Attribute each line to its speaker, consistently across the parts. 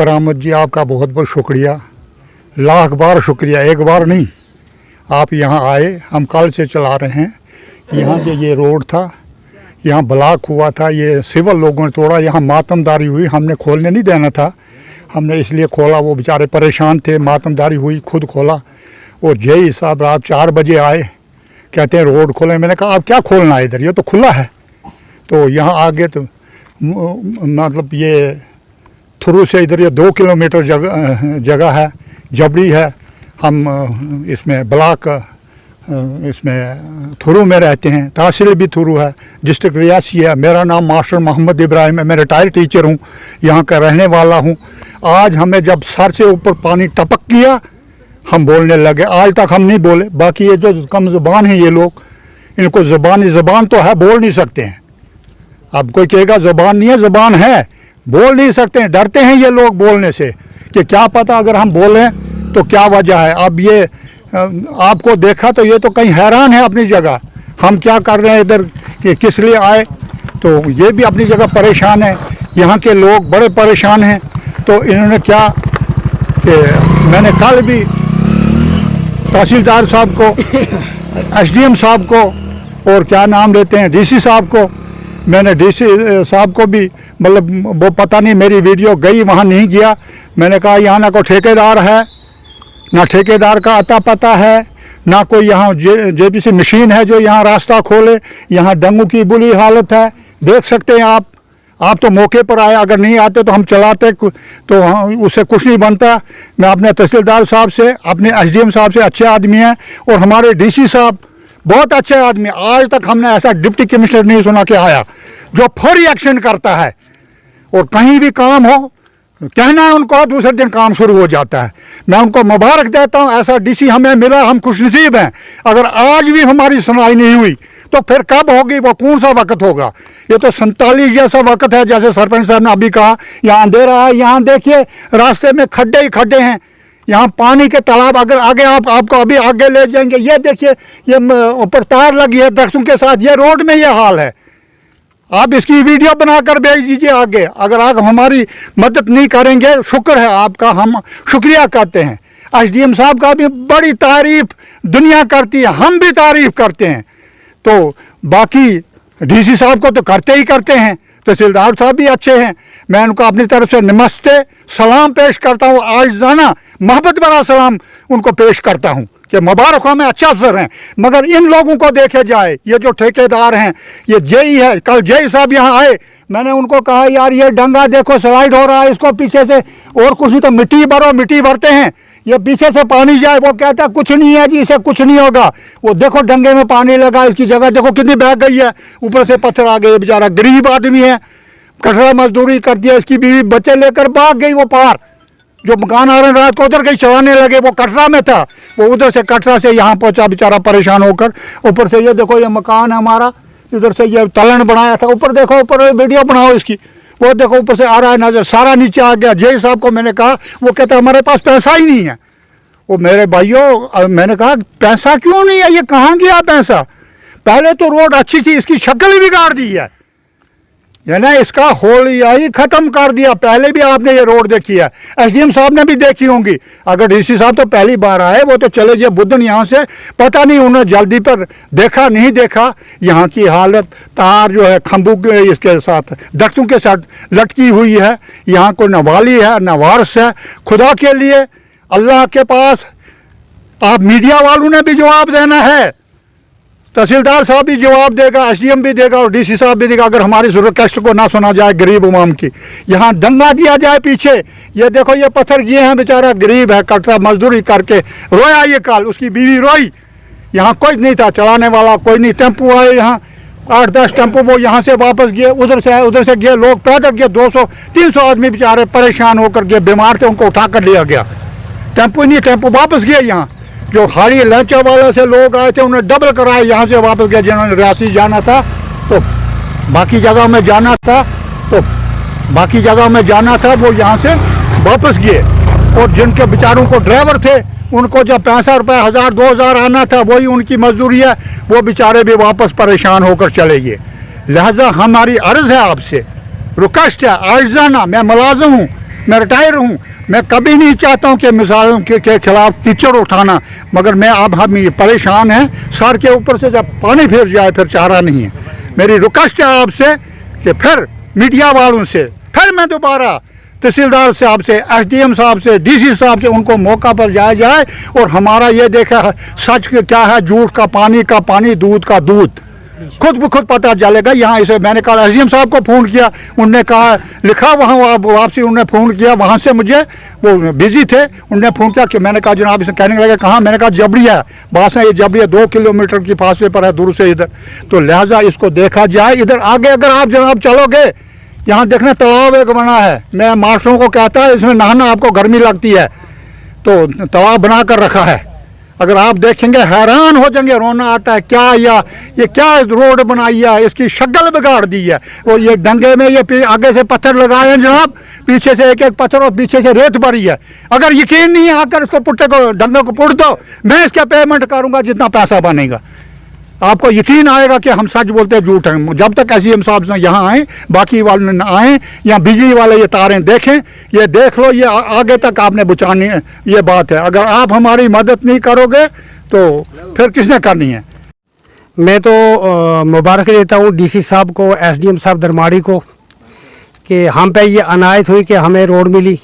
Speaker 1: करामत जी, आपका बहुत बहुत शुक्रिया, लाख बार शुक्रिया, एक बार नहीं। आप यहाँ आए, हम कल से चला रहे हैं। यहाँ से ये रोड था, यहाँ ब्लॉक हुआ था, ये सिविल लोगों ने तोड़ा, यहाँ मातमदारी हुई, हमने खोलने नहीं देना था, हमने इसलिए खोला। वो बेचारे परेशान थे, मातमदारी हुई, खुद खोला। और जय साहब रात 4 बजे आए, कहते हैं रोड खोलें। मैंने कहा आप क्या खोलना है, इधर ये तो खुला है। तो यहाँ आगे तो मतलब ये थ्रू से इधर ये 2 किलोमीटर जगह है, जबड़ी है। हम इसमें ब्लॉक इसमें थ्रू में रहते हैं, तहसील भी थ्रू है, डिस्ट्रिक्ट रियासी है। मेरा नाम मास्टर मोहम्मद इब्राहिम है, मैं रिटायर्ड टीचर हूँ, यहाँ का रहने वाला हूँ। आज हमें जब सर से ऊपर पानी टपक गया, हम बोलने लगे। आज तक हम नहीं बोले। बाकी ये जो कम ज़बान हैं ये लोग, इनको ज़बान तो है, बोल नहीं सकते हैं। अब कोई कहेगा ज़बान नहीं है, ज़बान है, बोल नहीं सकते हैं, डरते हैं ये लोग बोलने से कि क्या पता अगर हम बोलें तो क्या वजह है। अब ये आपको देखा तो ये तो कहीं हैरान है अपनी जगह, हम क्या कर रहे हैं इधर, कि किस लिए आए। तो ये भी अपनी जगह परेशान है, यहाँ के लोग बड़े परेशान हैं। तो इन्होंने क्या कि मैंने कल भी तहसीलदार साहब को, एसडीएम साहब को, और क्या नाम लेते हैं डीसी साहब को, मैंने डीसी साहब को भी, मतलब वो पता नहीं मेरी वीडियो गई, वहाँ नहीं गया। मैंने कहा यहाँ ना कोई ठेकेदार है, ना ठेकेदार का अता पता है, ना कोई यहाँ जेबीसी मशीन है जो यहाँ रास्ता खोले। यहाँ डेंगू की बुरी हालत है, देख सकते हैं आप तो मौके पर आए, अगर नहीं आते तो हम चलाते तो उससे कुछ नहीं बनता। मैं अपने तहसीलदार साहब से, अपने एसडीएम साहब से, अच्छे आदमी हैं, और हमारे डीसी साहब बहुत अच्छे आदमी। आज तक हमने ऐसा डिप्टी कमिश्नर नहीं सुना कि आया जो फौरी एक्शन करता है, और कहीं भी काम हो कहना है उनको, दूसरे दिन काम शुरू हो जाता है। मैं उनको मुबारक देता हूँ, ऐसा डीसी हमें मिला, हम खुशनसीब हैं। अगर आज भी हमारी सुनवाई नहीं हुई तो फिर कब होगी, वो कौन सा वक्त होगा। ये तो 47 जैसा वक्त है, जैसे सरपंच साहब ने अभी कहा। यहाँ अंधेरा है, यहाँ देखिए रास्ते में खड्डे ही खड्डे हैं, यहाँ पानी के तालाब। अगर आगे आपको अभी आगे ले जाएंगे, ये देखिए, ये ऊपर तार लगी है दरख्तों के साथ, ये रोड में ये हाल है। आप इसकी वीडियो बनाकर भेज दीजिए आगे। अगर आप हमारी मदद नहीं करेंगे, शुक्र है आपका, हम शुक्रिया करते हैं। एसडीएम साहब का भी बड़ी तारीफ दुनिया करती है, हम भी तारीफ करते हैं। तो बाकी डीसी साहब को तो करते ही करते हैं, तहसीलदार साहब भी अच्छे हैं। मैं उनको अपनी तरफ से नमस्ते सलाम पेश करता हूँ, आजिज़ाना मोहब्बत भरा सलाम उनको पेश करता हूँ कि मुबारक हो, में अच्छा असर हैं। मगर इन लोगों को देखे जाए, ये जो ठेकेदार हैं, ये जेई है। कल जेई साहब यहाँ आए, मैंने उनको कहा यार ये डंगा देखो स्लाइड हो रहा है, इसको पीछे से और कुछ नहीं तो मिट्टी भरो, मिट्टी भरते हैं, ये पीछे से पानी जाए। वो कहता है कुछ नहीं है जी, इसे कुछ नहीं होगा। वो देखो डंगे में पानी लगा, इसकी जगह देखो कितनी बह गई है, ऊपर से पत्थर आ गए। बेचारा गरीब आदमी है, कटरा मजदूरी कर दिया, इसकी बीवी बच्चे लेकर भाग गई वो पार। जो मकान आ रहे रात को उधर कहीं चलाने लगे, वो कटरा में था, वो उधर से कटरा से यहाँ पहुँचा बेचारा परेशान होकर। ऊपर से ये देखो, ये मकान है हमारा, इधर से ये तलन बनाया था, ऊपर देखो, ऊपर वीडियो बनाओ इसकी, वो देखो ऊपर से आ रहा है नजर, सारा नीचे आ गया। जय साहब को मैंने कहा, वो कहता हमारे पास पैसा ही नहीं है। वो मेरे भाइयों, मैंने कहा पैसा क्यों नहीं है, ये कहाँ गया पैसा। पहले तो रोड अच्छी थी, इसकी शक्ल ही बिगाड़ दी है, यानी इसका होलिया ही ख़त्म कर दिया। पहले भी आपने ये रोड देखी है, एसडीएम साहब ने भी देखी होंगी। अगर डीसी साहब तो पहली बार आए, वो तो चले गए बुद्धन यहाँ से, पता नहीं उन्होंने जल्दी पर देखा नहीं देखा। यहाँ की हालत, तार जो है खंभों के इसके साथ दरख्तों के साथ लटकी हुई है। यहाँ को न वाली है न वारस है। खुदा के लिए अल्लाह के पास आप मीडिया वालों ने भी जवाब देना है, तहसीलदार साहब भी जवाब देगा, एसडीएम भी देगा और डीसी साहब भी देगा। अगर हमारी ज़रूरत कष्ट को ना सुना जाए गरीब उमाम की, यहाँ दंगा दिया जाए पीछे। ये देखो ये पत्थर किए हैं, बेचारा गरीब है, कटरा मजदूरी करके रोया, ये कल उसकी बीवी रोई। यहाँ कोई नहीं था चलाने वाला, कोई नहीं। टेम्पो आए यहाँ 8-10 टेम्पो, वो यहाँ से वापस गए, उधर से गए, लोग पैदल गए। 200-300 आदमी बेचारे परेशान होकर गए, बीमार थे, उनको उठा कर लिया गया। टेम्पो नहीं, टेम्पो वापस गए। यहाँ जो हाड़ी लंचा वाला से लोग आए थे, उन्हें डबल कराए, यहाँ से वापस गए। जिन्होंने रियासी जाना था तो बाकी जगह में जाना था, वो यहाँ से वापस गए। और जिनके बेचारों को ड्राइवर थे, उनको जब 65 रुपये 1000-2000 आना था, वही उनकी मजदूरी है, वो बेचारे भी वापस परेशान होकर चले गए। लिहाजा हमारी अर्ज़ है आपसे, रिक्वेस्ट है आजिज़ाना, मैं मुलाज़िम हूँ, मैं रिटायर हूँ, मैं कभी नहीं चाहता हूँ कि मिसालों के खिलाफ कीचड़ उठाना, मगर मैं अब हम ये परेशान हैं। सर के ऊपर से जब पानी फिर जाए फिर चारा नहीं है। मेरी रिक्वेस्ट है आपसे कि फिर मीडिया वालों से फिर मैं दोबारा तहसीलदार साहब से, एसडीएम साहब से, डीसी साहब से उनको मौका पर जाया जाए और हमारा ये देखा सच क्या है, झूठ का पानी, दूध का दूध खुद ब खुद पता चलेगा। यहाँ इसे मैंने कहा एसडीएम साहब को फ़ोन किया, उनने कहा लिखा वहाँ वापसी उन्होंने फ़ोन किया, वहाँ से मुझे वो बिज़ी थे, उनने फ़ोन किया कि मैंने कहा जनाब इसे कहने लगे कहाँ, मैंने कहा जबड़िया है, बास है ये जबड़िया 2 किलोमीटर की फासले पर है दूर से इधर, तो लिहाजा इसको देखा जाए। इधर आगे अगर आप जनाब चलोगे, यहाँ देखना तालाब एक बना है, मैं मास्टरों को कहता है इसमें नहाना आपको गर्मी लगती है, तो तालाब बना कर रखा है। अगर आप देखेंगे हैरान हो जाएंगे, रोना आता है क्या ये क्या रोड बनाई है, इसकी शक्ल बिगाड़ दी है। और ये डंगे में ये आगे से पत्थर लगाए हैं जनाब, पीछे से एक पत्थर और पीछे से रेत भरी है। अगर यकीन नहीं है आकर इसको पुट्टे को डंगे को पुट दो, मैं इसका पेमेंट करूँगा जितना पैसा बनेगा। आपको यकीन आएगा कि हम सच बोलते हैं झूठ हैं। जब तक एसडीएम साहब यहाँ आए, बाकी वाले न आए, या बिजली वाले ये तारें देखें, ये देख लो, ये आगे तक आपने बुझानी है, ये बात है। अगर आप हमारी मदद नहीं करोगे तो फिर किसने करनी है।
Speaker 2: मैं तो मुबारक देता हूँ डीसी साहब को, एसडीएम साहब दरमाड़ी को, कि हम पे ये अनायत हुई कि हमें रोड मिली,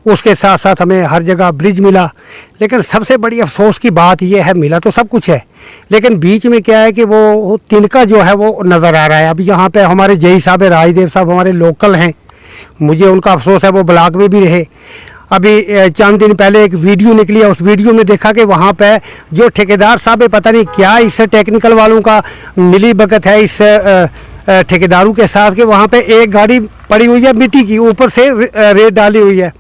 Speaker 2: उसके साथ साथ हमें हर जगह ब्रिज मिला। लेकिन सबसे बड़ी अफसोस की बात यह है, मिला तो सब कुछ है, लेकिन बीच में क्या है कि वो तिनका जो है वो नज़र आ रहा है। अब यहाँ पे हमारे जई साहब राजदेव साहब हमारे लोकल हैं, मुझे उनका अफसोस है, वो ब्लॉक में भी रहे। अभी चंद दिन पहले एक वीडियो निकली है, उस वीडियो में देखा कि वहाँ पे जो ठेकेदार साहब है, पता नहीं क्या इस टेक्निकल वालों का मिली भगत है इस ठेकेदारों के साथ, कि वहाँ पे एक गाड़ी पड़ी हुई है मिट्टी की, ऊपर से रेत डाली हुई है।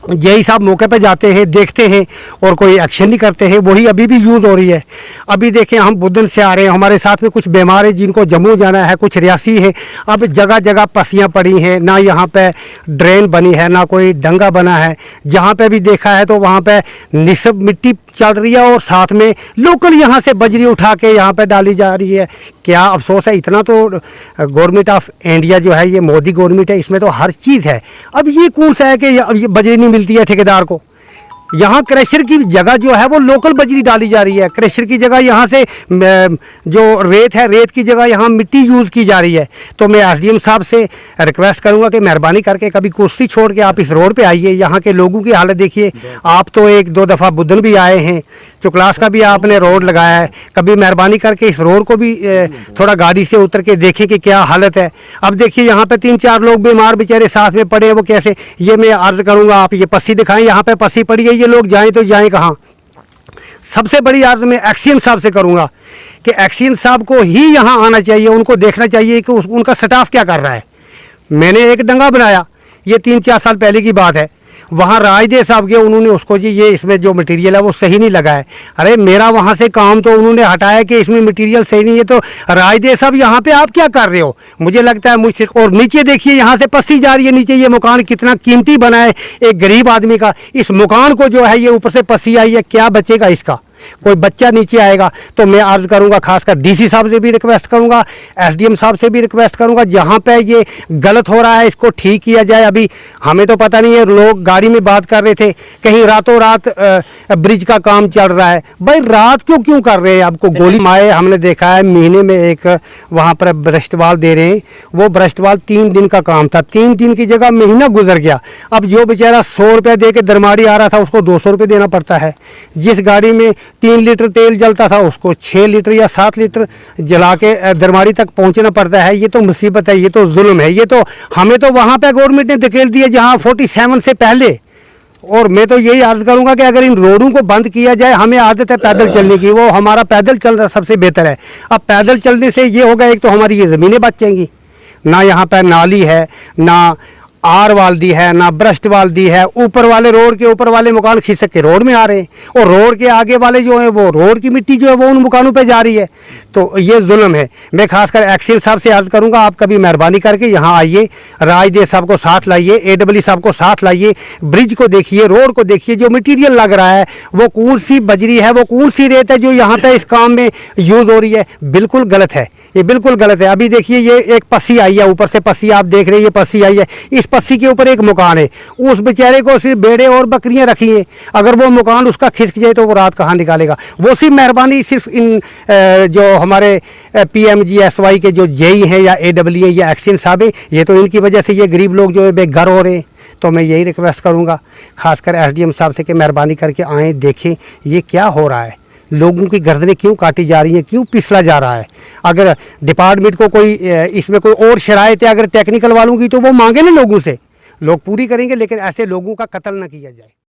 Speaker 2: जय साहब मौके पे जाते हैं, देखते हैं और कोई एक्शन नहीं करते हैं, वही अभी भी यूज़ हो रही है। अभी देखें हम बुधन से आ रहे हैं, हमारे साथ में कुछ बीमार है जिनको जम्मू जाना है, कुछ रियासी है। अब जगह जगह पस्सियाँ पड़ी हैं, ना यहाँ पे ड्रेन बनी है, ना कोई डंगा बना है। जहाँ पे भी देखा है तो वहाँ पे निस्ब मिट्टी चल रही है और साथ में लोकल यहाँ से बजरी उठा के यहाँ पे डाली जा रही है। क्या अफसोस है, इतना तो गवर्नमेंट ऑफ इंडिया जो है, ये मोदी गवर्नमेंट है, इसमें तो हर चीज़ है। अब ये कौन सा है कि अब ये बजरी नहीं मिलती है ठेकेदार को। यहाँ क्रशर की जगह जो है वो लोकल बजरी डाली जा रही है, क्रशर की जगह यहाँ से जो रेत है, रेत की जगह यहाँ मिट्टी यूज़ की जा रही है। तो मैं एसडीएम साहब से रिक्वेस्ट करूँगा कि मेहरबानी करके कभी कुर्सी छोड़ के आप इस रोड पे आइए, यहाँ के लोगों की हालत देखिए। आप तो 1-2 दफ़ा बुधन भी आए हैं, चुकलास का भी आपने रोड लगाया है, कभी मेहरबानी करके इस रोड को भी थोड़ा गाड़ी से उतर के देखें कि क्या हालत है। अब देखिए यहाँ पे 3-4 लोग बीमार बेचारे साथ में पड़े हैं, वो कैसे, ये मैं अर्ज़ करूँगा आप ये पस्सी दिखाएं, यहाँ पे पस्सी पड़ी है, ये लोग जाएं तो जाएं कहाँ। सबसे बड़ी अर्ज़ मैं एक्सीएम साहब से करूँगा कि एक्सीएम साहब को ही यहाँ आना चाहिए, उनको देखना चाहिए कि उनका स्टाफ क्या कर रहा है। मैंने एक डंगा बनाया, ये 3-4 साल पहले की बात है, वहाँ राजदेव साहब के, उन्होंने उसको जी ये इसमें जो मटेरियल है वो सही नहीं लगा है। अरे मेरा वहाँ से काम तो उन्होंने हटाया कि इसमें मटेरियल सही नहीं है, तो राजदेव साहब यहाँ पे आप क्या कर रहे हो, मुझे लगता है मुझसे। और नीचे देखिए यहाँ से पस्सी जा रही है नीचे, ये मकान कितना कीमती बना है एक गरीब आदमी का, इस मकान को जो है ये ऊपर से पस्सी आई है, क्या बचेगा इसका, कोई बच्चा नीचे आएगा। तो मैं अर्ज़ करूंगा, खासकर डीसी साहब से भी रिक्वेस्ट करूंगा, एसडीएम साहब से भी रिक्वेस्ट करूंगा, जहां पे ये गलत हो रहा है इसको ठीक किया जाए। अभी हमें तो पता नहीं है, लोग गाड़ी में बात कर रहे थे कहीं रातों रात ब्रिज का काम चल रहा है। भाई रात क्यों कर रहे हैं, आपको गोली मारे हमने देखा है। महीने में एक वहाँ पर ब्रश्टवाल दे रहे हैं, वो ब्रश्टवाल 3 दिन का काम था, 3 दिन की जगह महीना गुजर गया। अब जो बेचारा 100 रुपये दे के दरमाड़ी आ रहा था उसको 200 रुपये देना पड़ता है। जिस गाड़ी में 3 लीटर तेल जलता था उसको 6 लीटर या 7 लीटर जला के दरमाड़ी तक पहुंचना पड़ता है। ये तो मुसीबत है, ये तो जुल्म है, ये तो हमें तो वहाँ पे गवर्नमेंट ने धकेल दिया जहाँ 47 से पहले। और मैं तो यही अर्ज़ करूँगा कि अगर इन रोडों को बंद किया जाए, हमें आदत है पैदल चलने की, वो हमारा पैदल चलना सबसे बेहतर है। अब पैदल चलने से ये होगा, एक तो हमारी ये ज़मीनें बच जाएंगी, ना यहाँ पर नाली है, ना आर वाल दी है, ना ब्रस्ट वाल दी है। ऊपर वाले रोड के ऊपर वाले मकान खिसक के रोड में आ रहे हैं, और रोड के आगे वाले जो है वो रोड की मिट्टी जो है वो उन मकानों पे जा रही है। तो ये जुल्म है। मैं खासकर एक्सीएम साहब से अर्ज़ करूंगा, आप कभी मेहरबानी करके यहाँ आइए, राजदेव साहब को साथ लाइए, AWE साहब को साथ लाइए, ब्रिज को देखिए, रोड को देखिए, जो मटीरियल लग रहा है वो कौन सी बजरी है, वो कौन सी रेत है जो यहाँ पर इस काम में यूज़ हो रही है, बिल्कुल गलत है। ये बिल्कुल गलत है। अभी देखिए ये एक पस्सी आई है, ऊपर से पस्सी आप देख रहे हैं, ये पस्सी आई है, इस पस्सी के ऊपर एक मकान है, उस बेचारे को सिर्फ भेड़े और बकरियां रखी हैं, अगर वो मकान उसका खिसक जाए तो वो रात कहाँ निकालेगा। वो सिर्फ मेहरबानी सिर्फ इन जो हमारे PMGSY के जो जेई हैं या AWA या एक्शन साहब है, ये तो इनकी वजह से ये गरीब लोग जो है बेघर हो रहे हैं। तो मैं यही रिक्वेस्ट करूँगा खासकर SDM साहब से कि मेहरबानी करके आएँ, देखें ये क्या हो रहा है, लोगों की गर्दनें क्यों काटी जा रही हैं, क्यों पिसला जा रहा है। अगर डिपार्टमेंट को कोई इसमें कोई और शराइत है अगर टेक्निकल वालों की, तो वो मांगे ना लोगों से, लोग पूरी करेंगे, लेकिन ऐसे लोगों का कत्ल ना किया जाए।